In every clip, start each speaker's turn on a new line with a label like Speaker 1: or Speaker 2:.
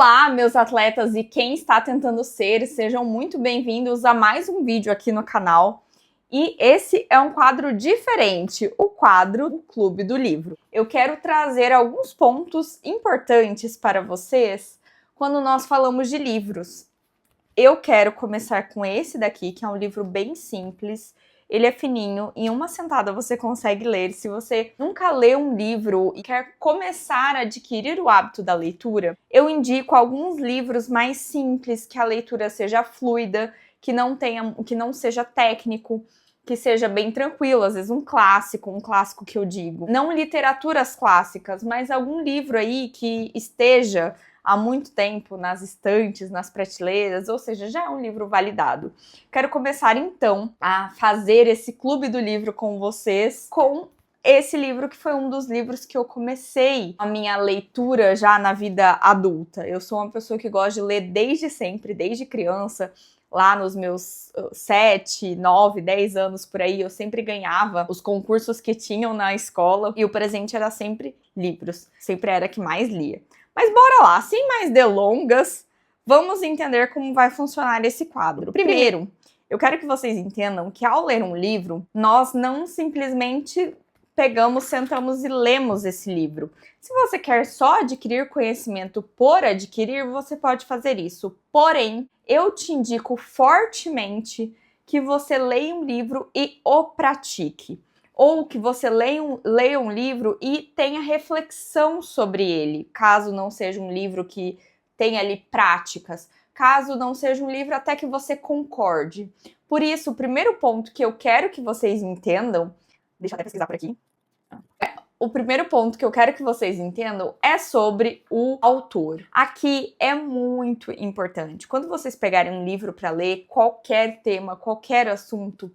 Speaker 1: Olá, meus atletas e quem está tentando ser, sejam muito bem-vindos a mais um vídeo aqui no canal. E esse é um quadro diferente, o quadro do Clube do Livro. Eu quero trazer alguns pontos importantes para vocês quando nós falamos de livros. Eu quero começar com esse daqui, que é um livro bem simples. Ele é fininho, em uma sentada você consegue ler. Se você nunca leu um livro e quer começar a adquirir o hábito da leitura, eu indico alguns livros mais simples, que a leitura seja fluida, que não seja técnico, que seja bem tranquilo, às vezes um clássico que eu digo. Não literaturas clássicas, mas algum livro aí que esteja há muito tempo nas estantes, nas prateleiras, ou seja, já é um livro validado. Quero começar então a fazer esse clube do livro com vocês, com esse livro que foi um dos livros que eu comecei a minha leitura já na vida adulta. Eu sou uma pessoa que gosta de ler desde sempre, desde criança. Lá nos meus 7, 9, 10 anos por aí, eu sempre ganhava os concursos que tinham na escola e o presente era sempre livros. Sempre era que mais lia. Mas bora lá, sem mais delongas, vamos entender como vai funcionar esse quadro. Primeiro, eu quero que vocês entendam que ao ler um livro, nós não simplesmente pegamos, sentamos e lemos esse livro. Se você quer só adquirir conhecimento por adquirir, você pode fazer isso. Porém, eu te indico fortemente que você leia um livro e o pratique. Ou que você leia um livro e tenha reflexão sobre ele, caso não seja um livro que tenha ali práticas, caso não seja um livro até que você concorde. Por isso, o primeiro ponto que eu quero que vocês entendam, deixa eu até pesquisar por aqui. O primeiro ponto que eu quero que vocês entendam é sobre o autor. Aqui é muito importante. Quando vocês pegarem um livro para ler, qualquer tema, qualquer assunto,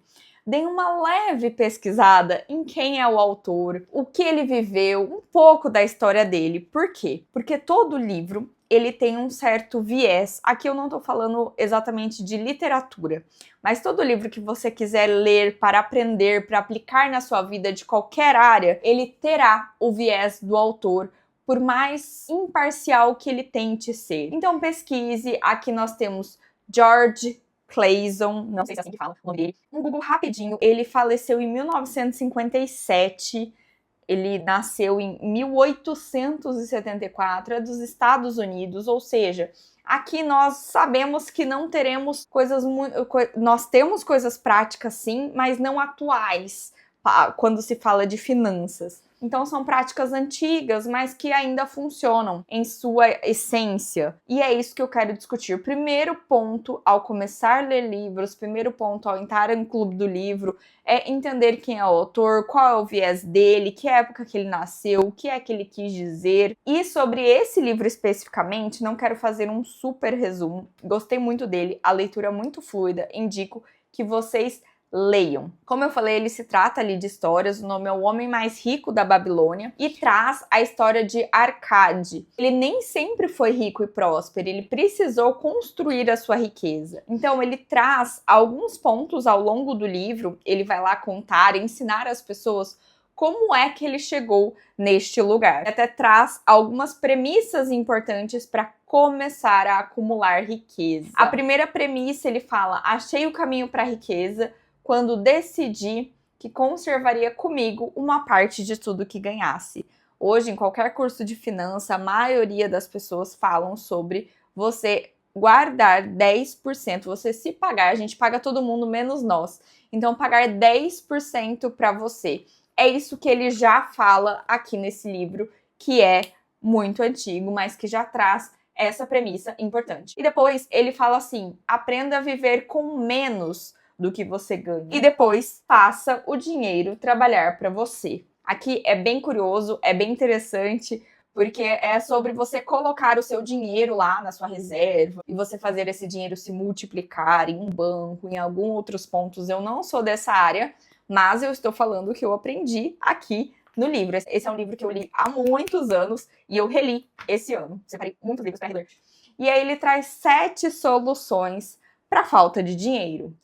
Speaker 1: deem uma leve pesquisada em quem é o autor, o que ele viveu, um pouco da história dele. Por quê? Porque todo livro ele tem um certo viés. Aqui eu não estou falando exatamente de literatura, mas todo livro que você quiser ler para aprender, para aplicar na sua vida de qualquer área, ele terá o viés do autor, por mais imparcial que ele tente ser. Então pesquise. Aqui nós temos George Clason, não sei se é assim que fala o nome dele. Um Google rapidinho. Ele faleceu em 1957. Ele nasceu em 1874, é dos Estados Unidos, ou seja, aqui nós sabemos que não teremos coisas nós temos coisas práticas sim, mas não atuais quando se fala de finanças. Então são práticas antigas, mas que ainda funcionam em sua essência. E é isso que eu quero discutir. Primeiro ponto ao começar a ler livros, primeiro ponto ao entrar no clube do livro, é entender quem é o autor, qual é o viés dele, que época que ele nasceu, o que é que ele quis dizer. E sobre esse livro especificamente, não quero fazer um super resumo. Gostei muito dele, a leitura é muito fluida, indico que vocês leiam. Como eu falei, ele se trata ali de histórias, o nome é O Homem Mais Rico da Babilônia e traz a história de Arcade. Ele nem sempre foi rico e próspero, ele precisou construir a sua riqueza. Então ele traz alguns pontos ao longo do livro, ele vai lá contar, ensinar as pessoas como é que ele chegou neste lugar. Ele até traz algumas premissas importantes para começar a acumular riqueza. A primeira premissa, ele fala: achei o caminho para a riqueza quando decidi que conservaria comigo uma parte de tudo que ganhasse. Hoje, em qualquer curso de finança, a maioria das pessoas falam sobre você guardar 10%, você se pagar, a gente paga todo mundo menos nós, então pagar 10% para você. É isso que ele já fala aqui nesse livro, que é muito antigo, mas que já traz essa premissa importante. E depois ele fala assim: aprenda a viver com menos do que você ganha. E depois faça o dinheiro trabalhar para você. Aqui é bem curioso, é bem interessante, porque é sobre você colocar o seu dinheiro lá na sua reserva e você fazer esse dinheiro se multiplicar em um banco, em alguns outros pontos. Eu não sou dessa área, mas eu estou falando o que eu aprendi aqui no livro. Esse é um livro que eu li há muitos anos e eu reli esse ano. Separei muitos livros para reler. E aí ele traz 7 soluções para a falta de dinheiro.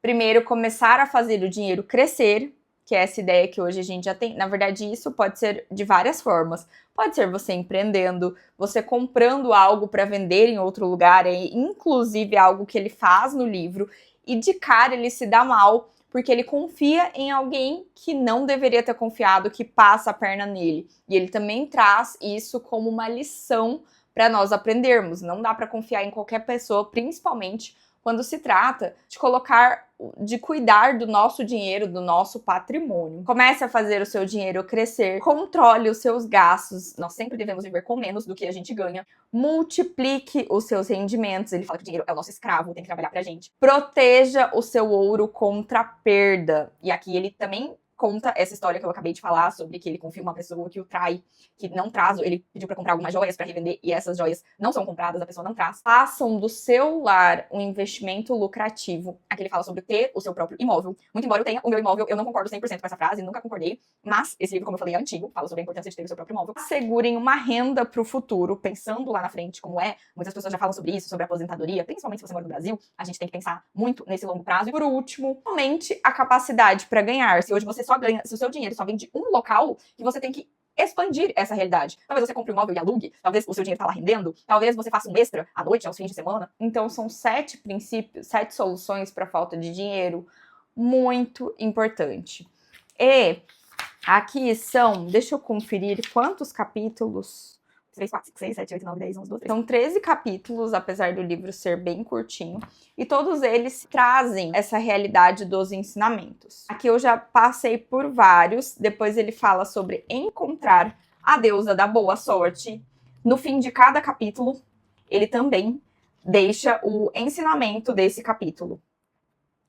Speaker 1: Primeiro, começar a fazer o dinheiro crescer. que é essa ideia que hoje a gente já tem. Na verdade, isso pode ser de várias formas. Pode ser você empreendendo, você comprando algo para vender em outro lugar, inclusive algo que ele faz no livro, e de cara ele se dá mal porque ele confia em alguém que não deveria ter confiado, que passa a perna nele. E ele também traz isso como uma lição para nós aprendermos. Não dá para confiar em qualquer pessoa, principalmente quando se trata de cuidar do nosso dinheiro, do nosso patrimônio. Comece a fazer o seu dinheiro crescer, controle os seus gastos. Nós sempre devemos viver com menos do que a gente ganha. Multiplique os seus rendimentos. Ele fala que o dinheiro é o nosso escravo, tem que trabalhar pra gente. Proteja o seu ouro contra a perda. E aqui ele também conta essa história que eu acabei de falar sobre que ele confia uma pessoa que o trai, que não traz, ele pediu para comprar algumas joias para revender e essas joias não são compradas, a pessoa não traz. Façam do seu lar um investimento lucrativo. Aqui ele fala sobre ter o seu próprio imóvel. Muito embora eu tenha o meu imóvel, eu não concordo 100% com essa frase, nunca concordei, mas esse livro, como eu falei, é antigo, fala sobre a importância de ter o seu próprio imóvel. Assegurem uma renda para o futuro, pensando lá na frente como é. Muitas pessoas já falam sobre isso, sobre aposentadoria, principalmente se você mora no Brasil, a gente tem que pensar muito nesse longo prazo. E por último, aumente a capacidade para ganhar. Se hoje você só ganha, se o seu dinheiro só vem de um local, que você tem que expandir essa realidade. Talvez você compre um imóvel e alugue, talvez o seu dinheiro está lá rendendo, talvez você faça um extra à noite, aos fins de semana. Então são 7 princípios, 7 soluções para falta de dinheiro, muito importante. E aqui são, deixa eu conferir quantos capítulos. 3, 4, 5, 6, 7, 8, 9, 10, 11, 12, 13. São 13 capítulos, apesar do livro ser bem curtinho. E todos eles trazem essa realidade dos ensinamentos. Aqui eu já passei por vários. Depois ele fala sobre encontrar a deusa da boa sorte. No fim de cada capítulo, ele também deixa o ensinamento desse capítulo.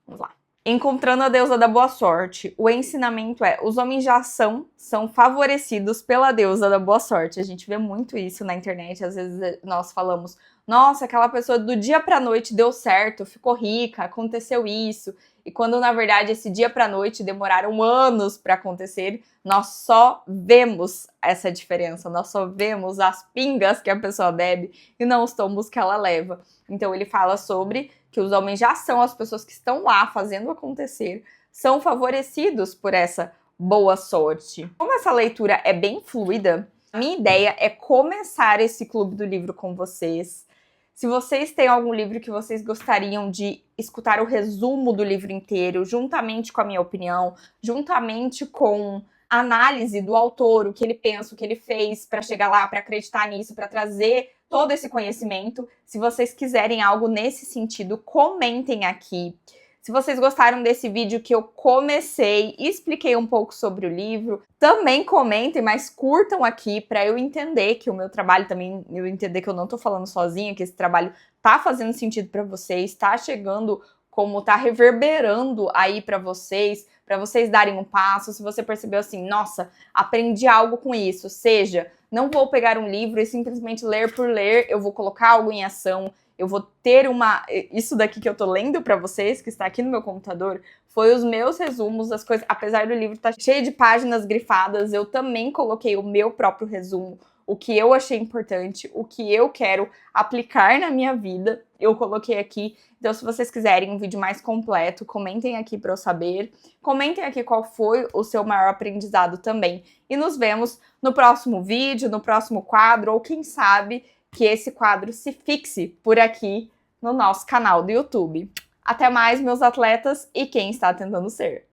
Speaker 1: Vamos lá. Encontrando a deusa da boa sorte. O ensinamento é: os homens de ação são favorecidos pela deusa da boa sorte. A gente vê muito isso na internet. Às vezes nós falamos: nossa, aquela pessoa do dia pra noite deu certo, ficou rica, aconteceu isso. E quando na verdade esse dia pra noite demoraram anos para acontecer, nós só vemos essa diferença, nós só vemos as pingas que a pessoa bebe e não os tombos que ela leva. Então ele fala sobre que os homens já são as pessoas que estão lá fazendo acontecer, são favorecidos por essa boa sorte. Como essa leitura é bem fluida, a minha ideia é começar esse clube do livro com vocês. Se vocês têm algum livro que vocês gostariam de escutar o resumo do livro inteiro, juntamente com a minha opinião, juntamente com a análise do autor, o que ele pensa, o que ele fez para chegar lá, para acreditar nisso, para trazer todo esse conhecimento. Se vocês quiserem algo nesse sentido, comentem aqui. Se vocês gostaram desse vídeo que eu comecei e expliquei um pouco sobre o livro, também comentem, mas curtam aqui para eu entender que o meu trabalho também, eu entender que eu não tô falando sozinha, que esse trabalho tá fazendo sentido para vocês, tá chegando como tá reverberando aí para vocês darem um passo. Se você percebeu assim, nossa, aprendi algo com isso, seja, não vou pegar um livro e simplesmente ler por ler, eu vou colocar algo em ação, eu vou ter isso daqui que eu tô lendo pra vocês, que está aqui no meu computador, foi os meus resumos das coisas. Apesar do livro estar cheio de páginas grifadas, eu também coloquei o meu próprio resumo, o que eu achei importante, o que eu quero aplicar na minha vida, eu coloquei aqui. Então, se vocês quiserem um vídeo mais completo, comentem aqui para eu saber. Comentem aqui qual foi o seu maior aprendizado também. E nos vemos no próximo vídeo, no próximo quadro, ou quem sabe que esse quadro se fixe por aqui no nosso canal do YouTube. Até mais, meus atletas e quem está tentando ser.